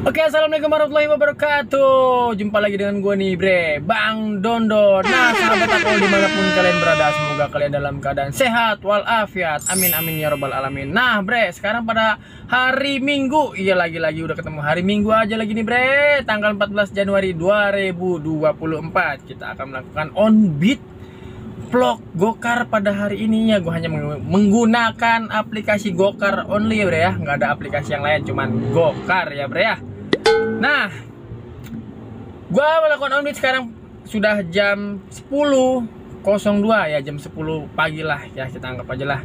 Oke, assalamualaikum warahmatullahi wabarakatuh. Jumpa lagi dengan gue nih, bre, Bang Dondo. Nah, sahabat aku dimanapun kalian berada, semoga kalian dalam keadaan sehat walafiat. Amin amin ya robbal alamin. Nah, bre, sekarang pada hari Minggu, iya lagi-lagi udah ketemu hari Minggu aja lagi nih, bre. Tanggal 14 Januari 2024 kita akan melakukan on beat vlog gokar pada hari ini ya. Gue hanya menggunakan aplikasi gokar only ya bre ya, nggak ada aplikasi yang lain, cuman gokar ya bre ya. Nah, gue melakukan on beat sekarang sudah jam 10.02 ya, jam 10 pagi lah ya, kita anggap aja lah.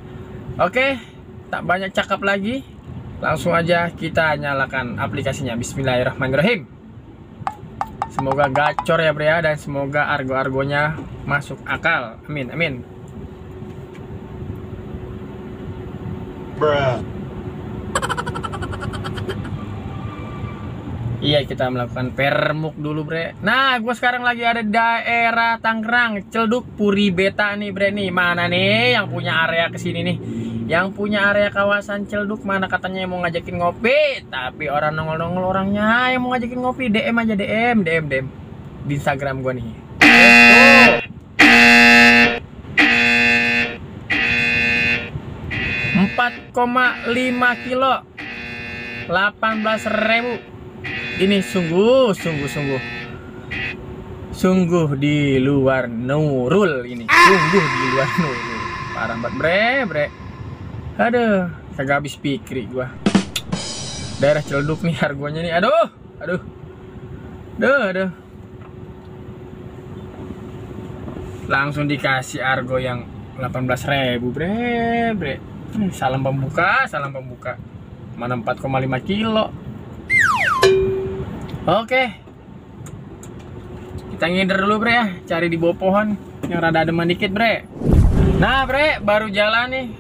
Oke, tak banyak cakap lagi, langsung aja kita nyalakan aplikasinya. Bismillahirrahmanirrahim. Semoga gacor ya bre ya, dan semoga argo-argonya masuk akal. Amin amin. Bruh. Iya, kita melakukan permuk dulu bre. Nah, gue sekarang lagi ada di daerah Tangerang, Celduk Puri Beta nih bre nih. Mana nih yang punya area kesini nih? Yang punya area kawasan Celduk mana katanya yang mau ngajakin ngopi, tapi orang nongol-nongol orangnya yang mau ngajakin ngopi. DM aja, DM di Instagram gue nih. Let's go. 4,5 kilo 18.000. Ini sungguh di luar nurul ini. Sungguh di luar nurul. Parah banget bre. Aduh, kagak habis pikir gua. Daerah Celduk nih harganya nih. Aduh. Langsung dikasih argo yang 18.000 bre. Salam pembuka. Mana 4,5 kilo. Oke, kita ngider dulu bre ya, cari di bawah pohon yang rada ademan dikit bre. Nah bre, baru jalan nih,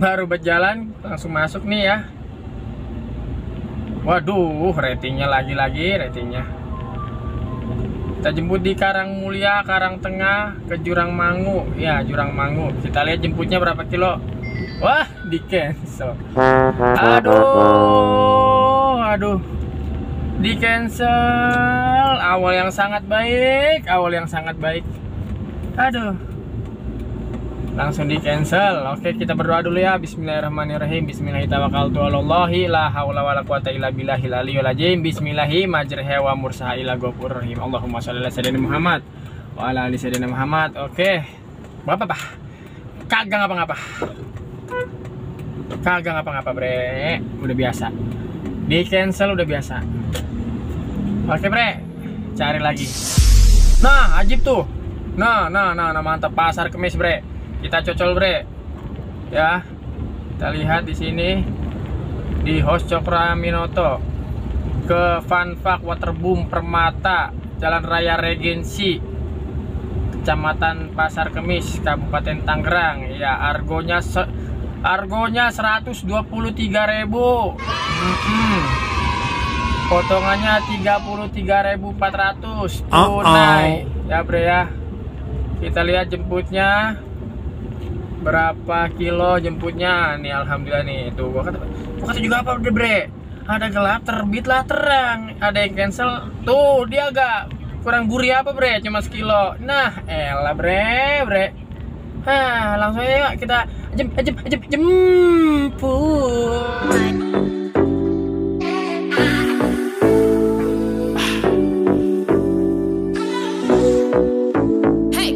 baru berjalan langsung masuk nih ya. Waduh, ratingnya lagi-lagi ratingnya. Kita jemput di Karang Mulia, Karang Tengah, ke Jurang Mangu. Ya, Jurang Mangu. Kita lihat jemputnya berapa kilo. Wah, di cancel. Aduh. Di cancel. Awal yang sangat baik. Aduh. Langsung di cancel. Oke, kita berdoa dulu ya. Bismillahirrahmanirrahim. Bismillahirrahmanirrahim. La haula wala quwata illa billahil aliyyil azim. Bismillahi majriha wa mursaha ila ghafurur rahim. Allahumma shalli ala sayyidina Muhammad wa ala ali sayyidina Muhammad. Oke. Apa? Kagak ngapa-ngapa bre. Udah biasa. Di cancel udah biasa. Oke bre, cari lagi. Nah, ajib tuh. Nah, mantap, pasar kemis bre. Kita cocol bre. Ya. Kita lihat di sini di Hos Cokro Aminoto, ke Funfact Waterboom Permata, Jalan Raya Regensi, Kecamatan Pasar Kemis, Kabupaten Tangerang. Ya, argonya 123.000. Potongannya 33.400 tunai. Ya bre ya. Kita lihat jemputnya berapa kilo jemputnya nih. Alhamdulillah nih. Tuh gua kata juga apa bre? Ada gelap terbit lah terang. Ada yang cancel. Tuh dia agak kurang gurih apa bre? Cuma sekilo. Nah, elah bre. Langsung aja kita jemput.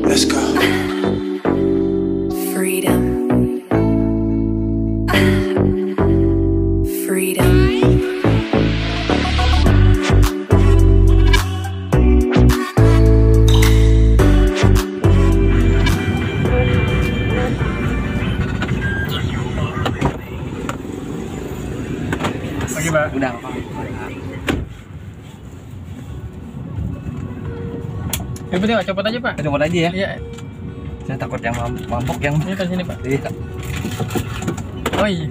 Let's go. Freedom. Pagi, Pak. Udah apa? Yang penting Pak, copot aja Pak. Copot aja ya. Iya. Saya takut yang mabok yang. Ini kan sini Pak. Iya. Oh iya.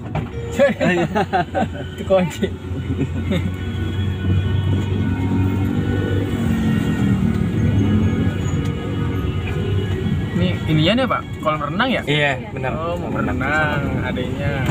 Itu kunci. Ini inian ya Pak? Kolam renang ya? Iya, benar. Oh, mau berenang adanya.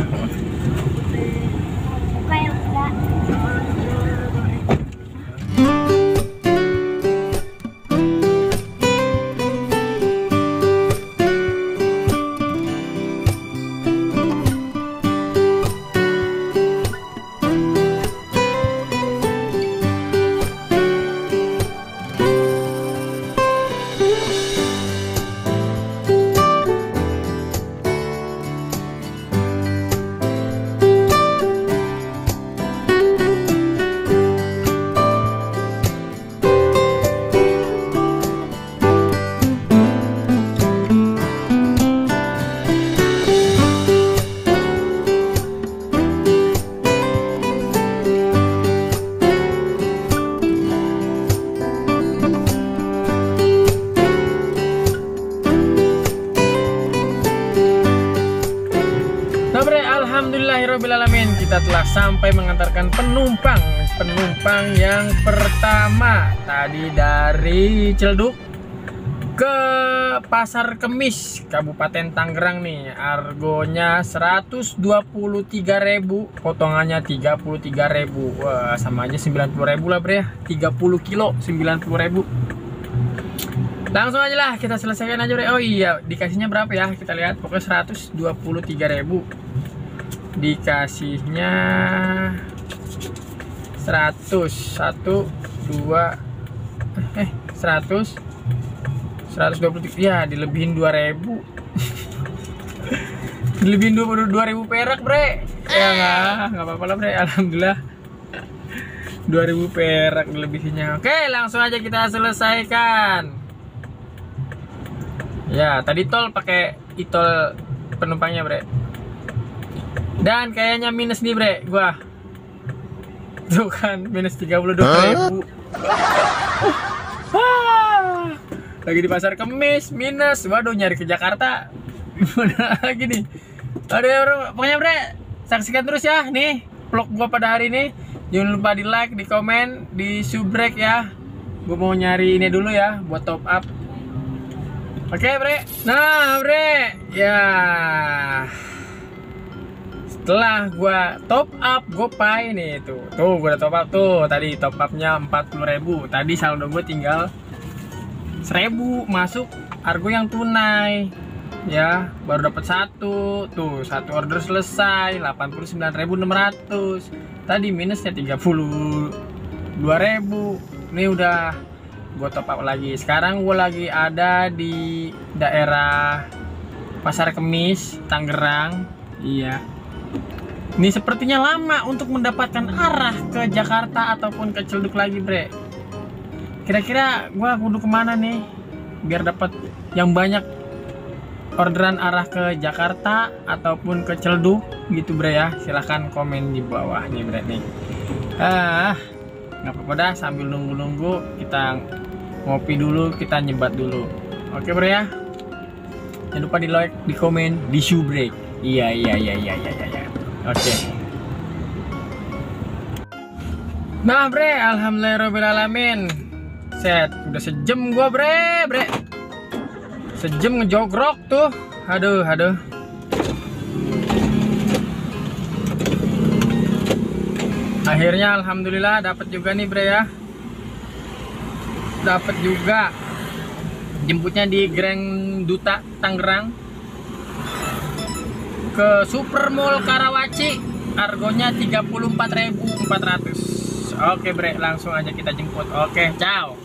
sampai mengantarkan penumpang yang pertama tadi dari Ciledug ke Pasar Kemis Kabupaten Tangerang nih. Argonya 123.000, potongannya 33.000. Wah, sama aja 90.000 lah bre ya. 30 kilo 90.000. Langsung aja lah kita selesaikan aja bre. Oh iya, dikasihnya berapa ya? Kita lihat, pokoknya 123.000. Dikasihnya 123 ya, dilebihin 2.000. Dilebihin 2.000 perak bre ya. Nggak apa-apa lah bre, alhamdulillah 2.000 perak dilebihinnya. Oke, langsung aja kita selesaikan ya. Tadi tol pakai e-tol penumpangnya bre, dan kayaknya minus nih bre gua tuh kan, minus 32.000. Lagi di Pasar Kemis minus. Waduh, nyari ke Jakarta gimana lagi nih. Aduh, pokoknya bre, saksikan terus ya nih vlog gua pada hari ini. Jangan lupa di like, di komen, di subrek ya. Gua mau nyari ini dulu ya buat top up. Oke bre. Nah bre, ya setelah gua top up GoPay nih, tuh gua udah top up tuh. Tadi top upnya 40.000. Tadi saldo gue tinggal 1.000 masuk Argo yang tunai ya. Baru dapat satu order selesai 89.600. Tadi minusnya 32.000. Ini udah gue top up lagi. Sekarang gue lagi ada di daerah Pasar Kemis Tangerang. Iya, ini sepertinya lama untuk mendapatkan arah ke Jakarta ataupun ke Ciledug lagi bre. Kira-kira gua kudu kemana nih biar dapat yang banyak orderan arah ke Jakarta ataupun ke Ciledug gitu bre ya. Silahkan komen di bawah nih bre nih. Nggak apa-apa dah, sambil nunggu-nunggu kita ngopi dulu, kita nyebat dulu. Oke bre ya, jangan lupa di like, di komen, di subrek. Iya. Oke. Nah bre, alhamdulillahirobbilalamin. Set, udah sejam gua bre. Sejam ngejogrok tuh. Aduh. Akhirnya alhamdulillah dapat juga nih bre ya. Dapat juga. Jemputnya di Grand Duta Tangerang ke Supermall Karawaci. Argonya 34.400. Oke bre, langsung aja kita jemput. Oke, ciao.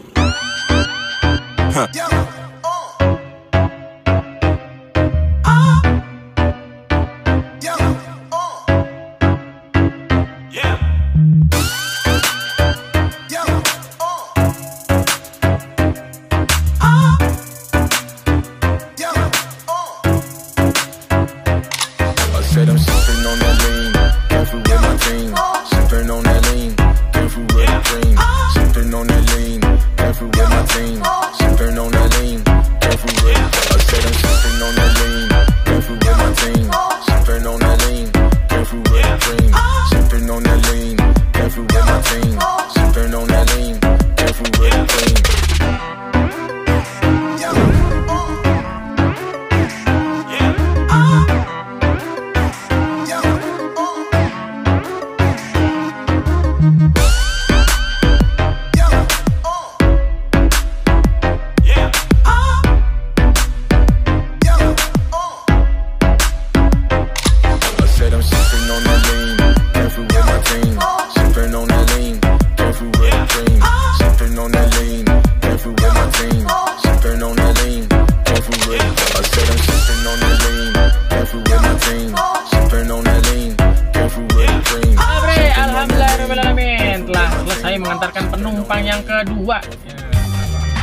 mengantarkan penumpang yang kedua.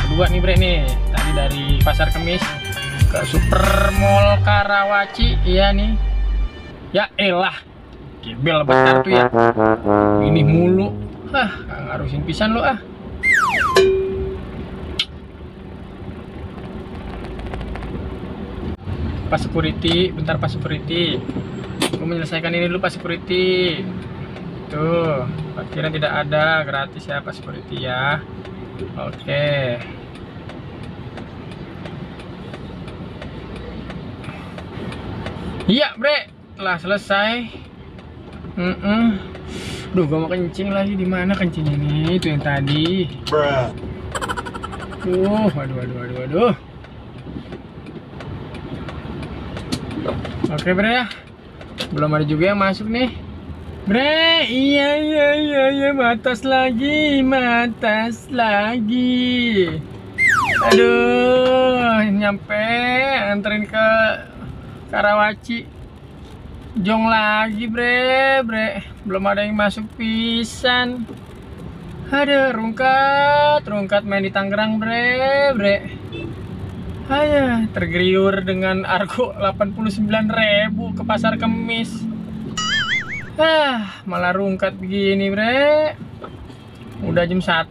Kedua nih bre nih, tadi dari Pasar Kemis ke Supermall Karawaci, iya nih. Ya elah, kibel bentar tuh ya. Ini mulu, ngarusin pisan lo ah. Pas security, bentar Pas security. Gue menyelesaikan ini dulu Pas security. Tuh, parkiran tidak ada, gratis ya Pak Security ya. Oke. Iya bre, telah selesai. Duh, gua mau kencing lagi. Di mana kencing ini? Itu yang tadi. Waduh. Oke bre ya. Belum ada juga yang masuk nih. Bre, iya, matas lagi. Aduh, nyampe anterin ke Karawaci. Jong lagi bre. Belum ada yang masuk pisan. Aduh, rungkat main di Tangerang bre. Ayah, tergeliur dengan argo 89.000 ke Pasar Kemis. Malah rungkat begini bre. Udah jam 1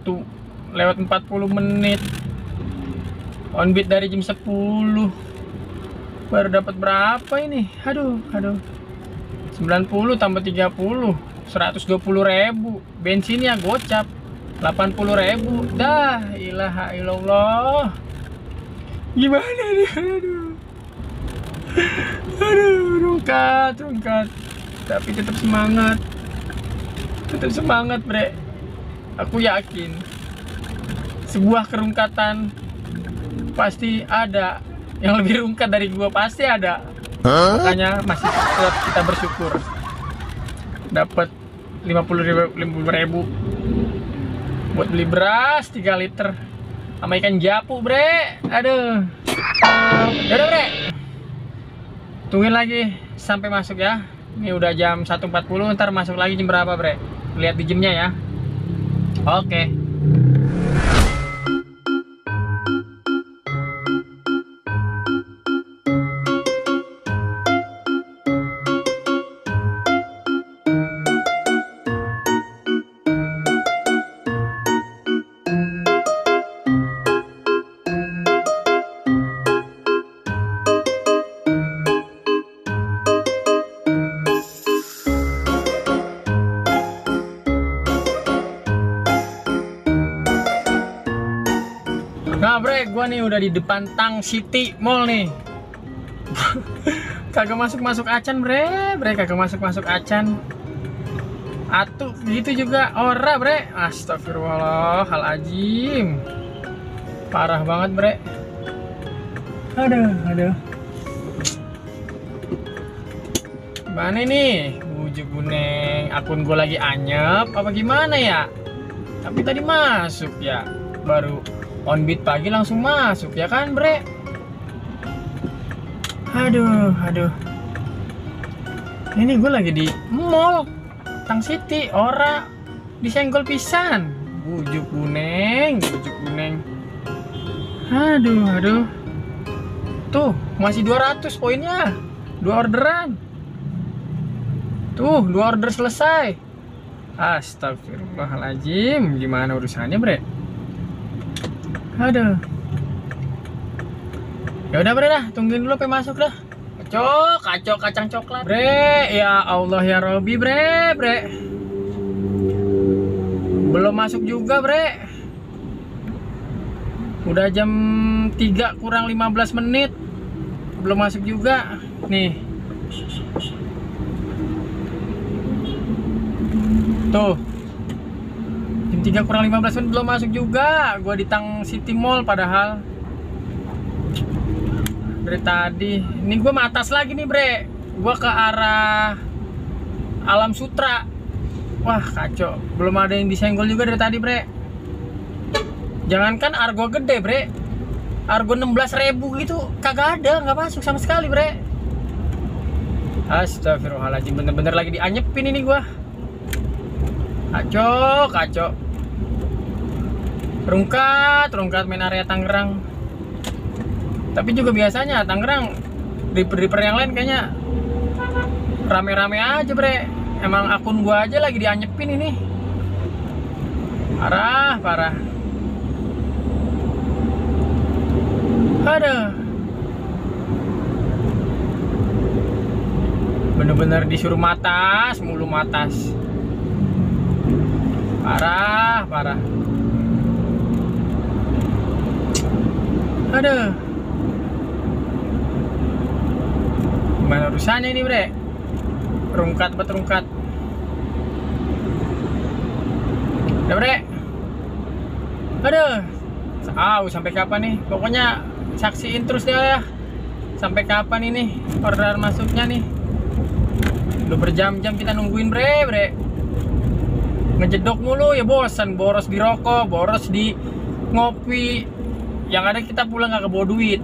lewat 40 menit. On beat dari jam 10. Baru dapat berapa ini? Aduh. 90 tambah 30, 120.000. Bensinnya gocap 80.000. Dah, ilaha illallah. Gimana nih? Aduh, rungkat. Tapi tetap semangat bre. Aku yakin sebuah kerungkatan pasti ada. Yang lebih rungkat dari gua pasti ada. Makanya masih tetap kita bersyukur dapat 50.000 buat beli beras 3 liter sama ikan japu bre. Aduh. Yaudah bre, tungguin lagi sampai masuk ya. Ini udah jam 1.40, ntar masuk lagi jam berapa bre? Lihat di jamnya ya. Oke. Nah bre, gua nih udah di depan Tang City Mall nih. Kagak masuk acan bre, kagak masuk acan. Atuh gitu juga ora bre. Astagfirullahaladzim. Parah banget bre. Aduh. Mana nih? Bujuk Buneng, akun gue lagi anyep apa gimana ya? Tapi tadi masuk ya. Baru on beat pagi langsung masuk ya kan bre. Aduh. Ini gue lagi di mall Tang City, ora disenggol pisan. Bujuk Buneng. Aduh. Tuh, masih 200 poinnya. 2 orderan. Tuh, 2 order selesai. Astagfirullahaladzim. Gimana urusannya bre? Aduh. Ya udah bre dah, tungguin dulu sampai masuk dah. Kacau kacang coklat. Bre, ya Allah ya Robi bre. Belum masuk juga bre. Udah jam 3 kurang 15 menit. Belum masuk juga. Nih. Tuh. 3 kurang 15 menit belum masuk juga. Gua di Tang City Mall padahal dari tadi. Ini gua matas lagi nih bre. Gua ke arah Alam Sutra. Wah kacau. Belum ada yang disenggol juga dari tadi bre. Jangankan argo gede bre, argo 16.000 gitu kagak ada, nggak masuk sama sekali bre. Astagfirullahaladzim, bener-bener lagi dianyepin ini gua. Kacau. Rungkat main area Tangerang. Tapi juga biasanya Tangerang driver yang lain kayaknya rame-rame aja bre. Emang akun gua aja lagi dianyepin ini. Parah. Aduh. Bener-bener disuruh matas mulu. Parah, parah. Aduh. Gimana urusannya ini, Bre? Rungkat bet rungkat. Udah, Bre. Aduh. Sampai kapan nih? Pokoknya saksiin terus ya. Sampai kapan ini orderan masuknya nih? Udah berjam-jam kita nungguin, Bre. Ngejedok mulu ya, bosan. Boros di rokok, boros di ngopi. Yang ada kita pulang gak kebawa duit.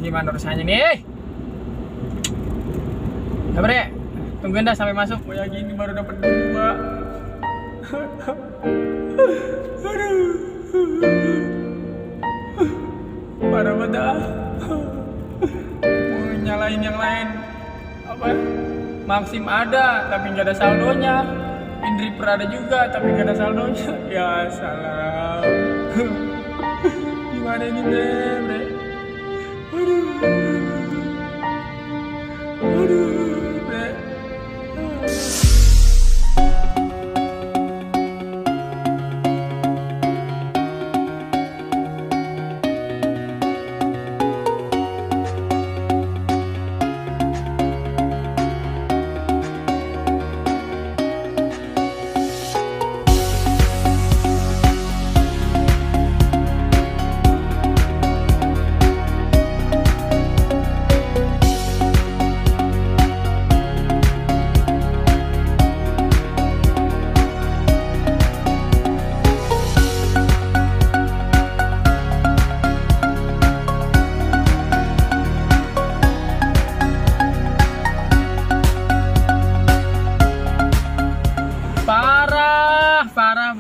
Gimana urusannya nih? Ya, Bre, tungguin dah sampai masuk. Kayak gini baru dapat 2. Aduh. Parah banget dah. Mau nyalain yang lain. Apa? Maxim ada tapi nggak ada saldonya. Indriper ada juga tapi nggak ada saldonya. Ya salah. Gimana ini, Bre? Aduh, Bre.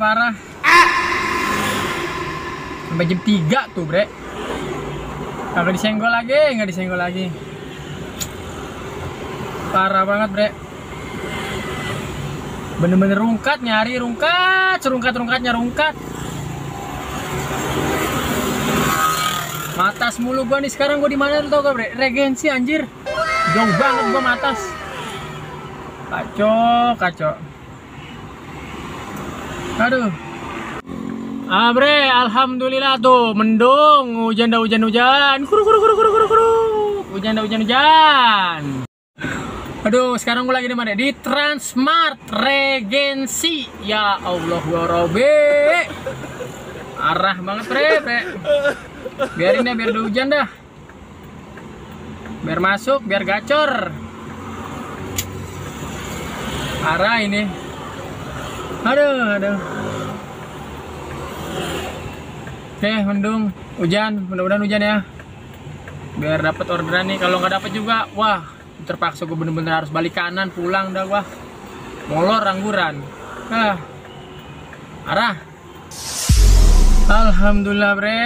Parah. Sampai jam 3 tuh, Bre. Nggak disenggol lagi. Parah banget, Bre. Bener-bener rungkat, nyari rungkat. Matas mulu gua nih sekarang. Gua di mana tuh, tau gak, Bre? Regensi, anjir. Jauh banget gua matas. Kacau. Aduh. Bre, alhamdulillah tuh mendung, hujan. Kuru. Hujan. Aduh, sekarang gue lagi di mana? Di Transmart Regensi. Ya Allah, ya Rabbi. Arah banget, Bre. Biarin deh, biar hujan dah. Biar masuk, biar gacor. Arah ini. Aduh. Oke, mendung, hujan, mudah-mudahan hujan ya. Biar dapat orderan nih. Kalau nggak dapat juga, wah, terpaksa gue bener-bener harus balik kanan, pulang dah gua. Molor angguran. Arah. Alhamdulillah, Bre.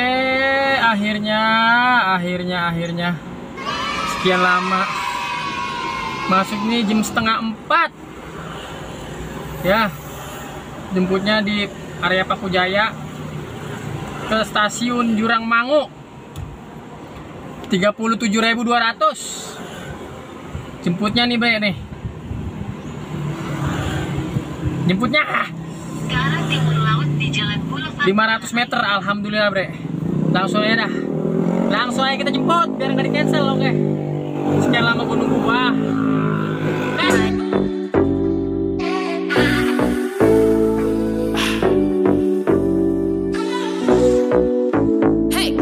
Akhirnya. Sekian lama. Masuk nih jam 3:30. Ya. Jemputnya di area Paku Jaya ke stasiun Jurang Mangu. 37.200. Jemputnya nih, Bre nih. Jemputnya 500 meter. Alhamdulillah, Bre. Langsung aja kita jemput biar nggak di cancel. Oke. Sekian lama gue nunggu. Wah.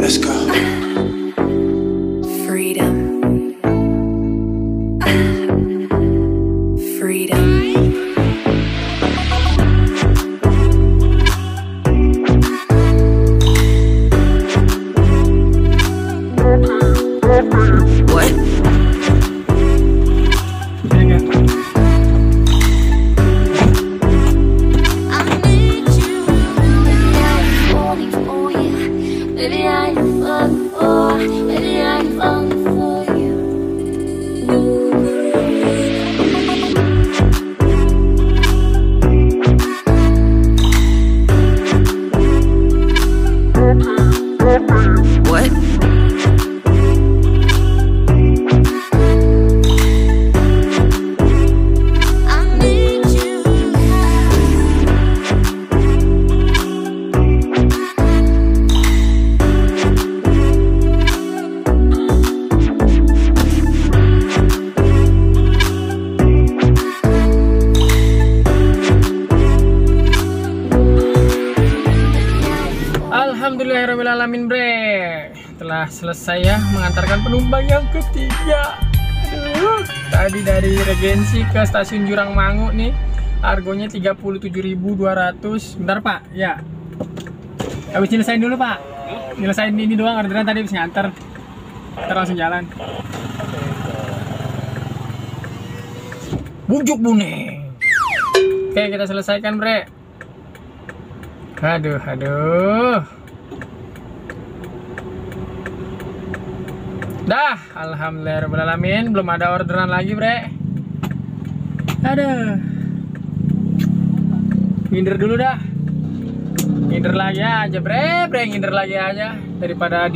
Let's go. Freedom. What? Alhamdulillahirrahmanirrahim bre. Telah selesai ya mengantarkan penumpang yang ketiga. Aduh, tadi dari Regensi ke stasiun Jurang Mangu nih. Harganya 37.200. Bentar Pak, ya. Habis nyelesain dulu Pak. Nyelesain ini doang, orderan tadi habis nganter. Kita langsung jalan. Bujuk Bune. Oke, kita selesaikan bre. Aduh. Dah, alhamdulillahirrahmanirrahim. Belum ada orderan lagi bre. Aduh. Nginder dulu dah. Nginder lagi aja bre. Nginder lagi aja. Daripada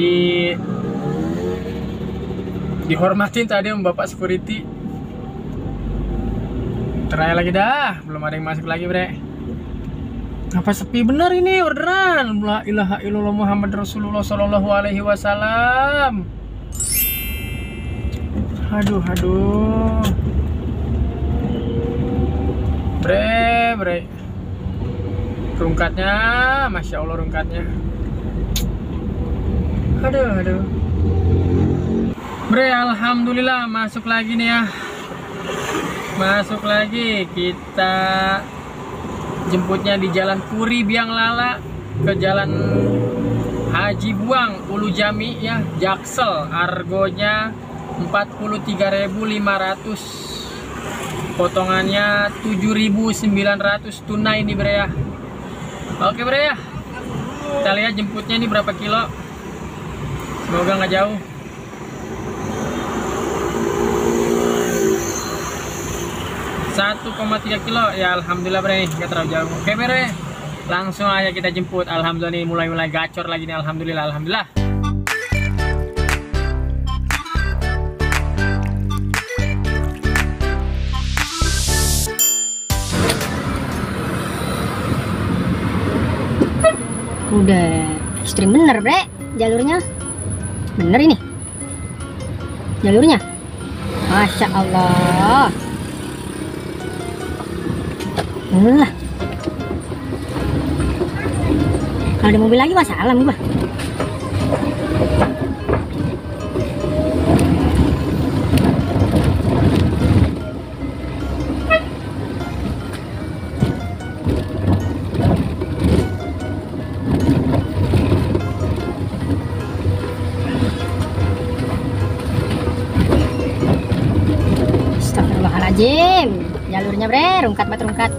dihormatin tadi sama bapak security. Terakhir lagi dah. Belum ada yang masuk lagi bre. Apa sepi bener ini orderan? La ilaha illallah Muhammad Rasulullah sallallahu alaihi wasallam. Aduh. Bre. Rungkatnya, masya Allah rungkatnya. Aduh. Bre, alhamdulillah masuk lagi nih ya. Masuk lagi. Kita jemputnya di Jalan Puri Biang Lala ke Jalan Haji Buang Ulu Jami ya, Jaksel. Argonya 43.500. Potongannya 7.900 tunai nih bre ya. Oke bre ya. Kita lihat jemputnya ini berapa kilo. Semoga nggak jauh. ,3 kilo ya, alhamdulillah bre, nggak terlalu jauh. Oke bre, langsung aja kita jemput. Alhamdulillah nih mulai gacor lagi nih, alhamdulillah. Udah ekstrim bener bre, jalurnya bener ini jalurnya, masya Allah. Kalau ada mobil lagi masalah gue. Astagfirullahaladzim, jalurnya bre, rungkat.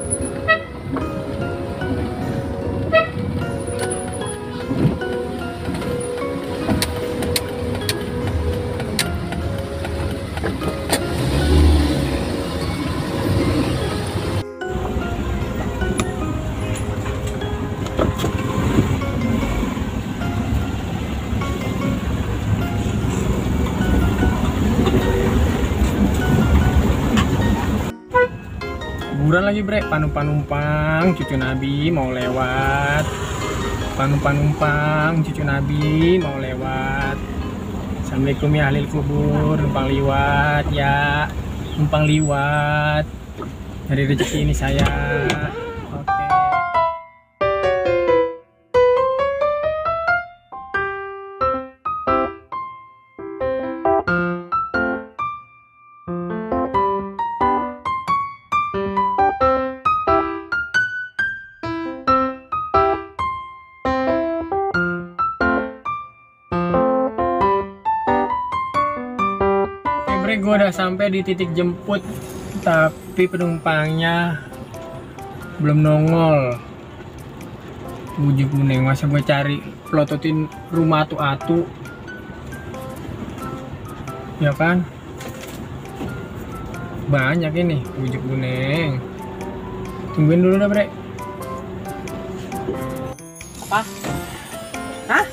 Kuburan lagi bre, panumpang cucu Nabi mau lewat. Panumpang cucu Nabi mau lewat. Assalamualaikum ya ahlil kubur, numpang liwat ya, numpang liwat. Dari rezeki ini saya. Oke. Gue udah sampai di titik jemput, tapi penumpangnya belum nongol. Bujuk Buneng, masa gue cari pelototin rumah atu-atu, ya kan? Banyak ini Bujuk Buneng. Tungguin dulu dah bre. Apa? Hah?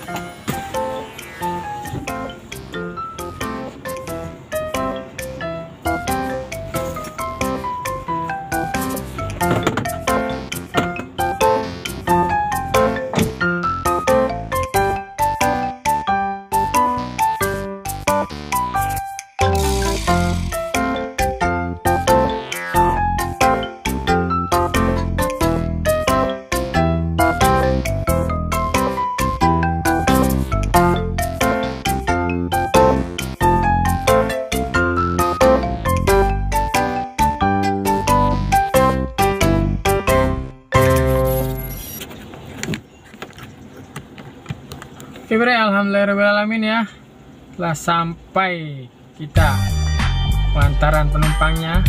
Oke bre, alhamdulillahirobbilalamin ya. Telah sampai kita. Lantaran penumpangnya,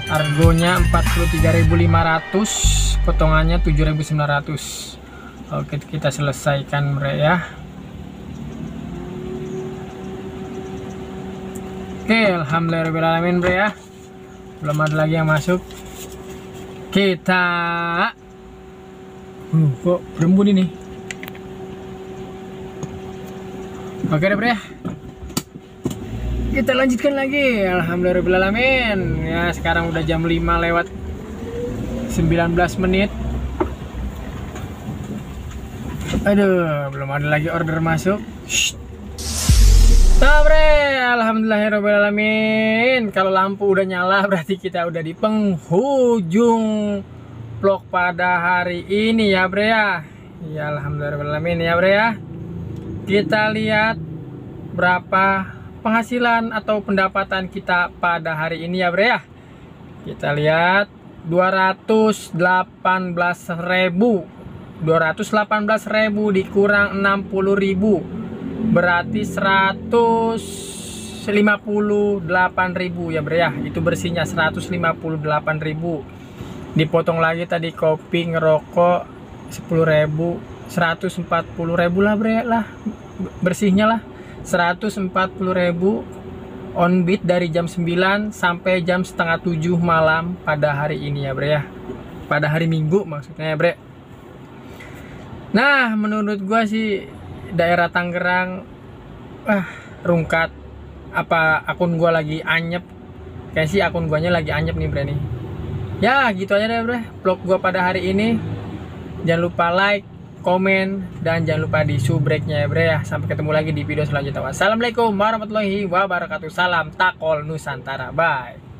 argonya 43.500, potongannya 7.900. Oke, kita selesaikan bre ya. Oke, alhamdulillahirobbilalamin bre ya. Belum ada lagi yang masuk. Kita kok berembun ini. Oke deh bre ya. Kita lanjutkan lagi. Alhamdulillahirobbilalamin. Ya, sekarang udah jam 5 lewat 19 menit. Aduh, belum ada lagi order masuk. Shh. Nah bre, alhamdulillahirobbilalamin. Kalau lampu udah nyala berarti kita udah di penghujung vlog pada hari ini ya bre ya. Ya alhamdulillahirobbilalamin ya bre ya. Kita lihat berapa penghasilan atau pendapatan kita pada hari ini ya bre ya. Kita lihat 218.000 dikurang 60.000 berarti 158.000 ya bre ya. Itu bersihnya 158.000. Dipotong lagi tadi kopi ngerokok 10.000, 140.000 lah bre lah bersihnya lah. 140.000 on beat dari jam 9 sampai jam setengah 7 malam pada hari ini ya bre ya. Pada hari Minggu maksudnya ya bre. Nah menurut gua sih daerah Tangerang rungkat. Apa akun gua lagi anyep? Kayak sih akun guanya lagi anyep nih bre nih. Ya gitu aja deh bre vlog gua pada hari ini. Jangan lupa like, komen, dan jangan lupa di subrek-nya ya bre ya. Sampai ketemu lagi di video selanjutnya. Wassalamualaikum warahmatullahi wabarakatuh. Salam Takol Nusantara. Bye.